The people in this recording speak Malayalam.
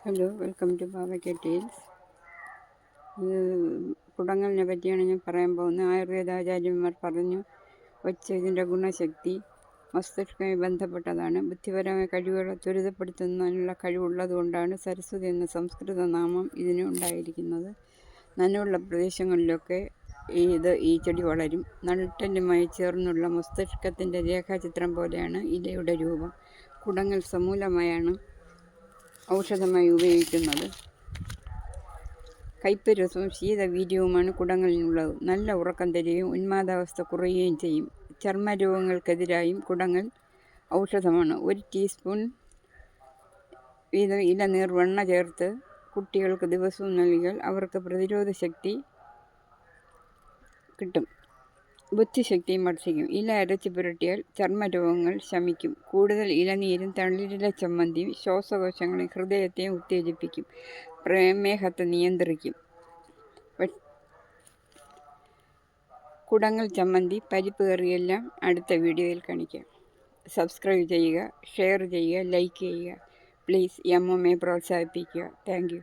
ഹലോ, വെൽക്കം ടു പാവയ്ക്ക ടേൽസ്. ഇത് കുടങ്ങളിനെ പറ്റിയാണ് ഞാൻ പറയാൻ പോകുന്നത്. ആയുർവേദാചാര്യന്മാർ പറഞ്ഞു വച്ച ഇതിൻ്റെ ഗുണശക്തി മസ്തിഷ്കവുമായി ബന്ധപ്പെട്ടതാണ്. ബുദ്ധിപരമായ കഴിവുകളെ ത്വരിതപ്പെടുത്തുന്നതിനുള്ള കഴിവുള്ളതുകൊണ്ടാണ് സരസ്വതി എന്ന സംസ്കൃത നാമം ഇതിന് ഉണ്ടായിരിക്കുന്നത്. നനവുള്ള പ്രദേശങ്ങളിലൊക്കെ ഈ ചെടി വളരും. നട്ടെല്ലുമായി ചേർന്നുള്ള മസ്തിഷ്കത്തിൻ്റെ രേഖാചിത്രം പോലെയാണ് ഇലയുടെ രൂപം. കുടങ്ങൾ സമൂലമായാണ് ഔഷധമായി ഉപയോഗിക്കുന്നത്. കയ്പ് രസവും ശീതവീര്യവുമാണ് കുടങ്ങളിലുള്ളത്. നല്ല ഉറക്കം തരികയും ഉന്മാദാവസ്ഥ കുറയുകയും ചെയ്യും. ചർമ്മരോഗങ്ങൾക്കെതിരായും കുടങ്ങൾ ഔഷധമാണ്. 1 ടീസ്പൂൺ വീതം ഇലനീർ വെണ്ണ ചേർത്ത് കുട്ടികൾക്ക് ദിവസവും നൽകിയാൽ അവർക്ക് പ്രതിരോധ ശക്തി കിട്ടും. ബുദ്ധിശക്തിയും വർദ്ധിക്കും. ഇല അരച്ച് പുരട്ടിയാൽ ചർമ്മരോഗങ്ങൾ ശമിക്കും. കൂടുതൽ ഇലനീരും തളിരില ചമ്മന്തിയും ശ്വാസകോശങ്ങളെയും ഹൃദയത്തെയും ഉത്തേജിപ്പിക്കും. പ്രമേഹത്തെ നിയന്ത്രിക്കും. കുടങ്ങൾ ചമ്മന്തി, പരിപ്പ് കറിയെല്ലാം അടുത്ത വീഡിയോയിൽ കാണിക്കാം. സബ്സ്ക്രൈബ് ചെയ്യുക, ഷെയർ ചെയ്യുക, ലൈക്ക് ചെയ്യുക. പ്ലീസ് ഈ അമ്മമ്മയെ പ്രോത്സാഹിപ്പിക്കുക. Thank you.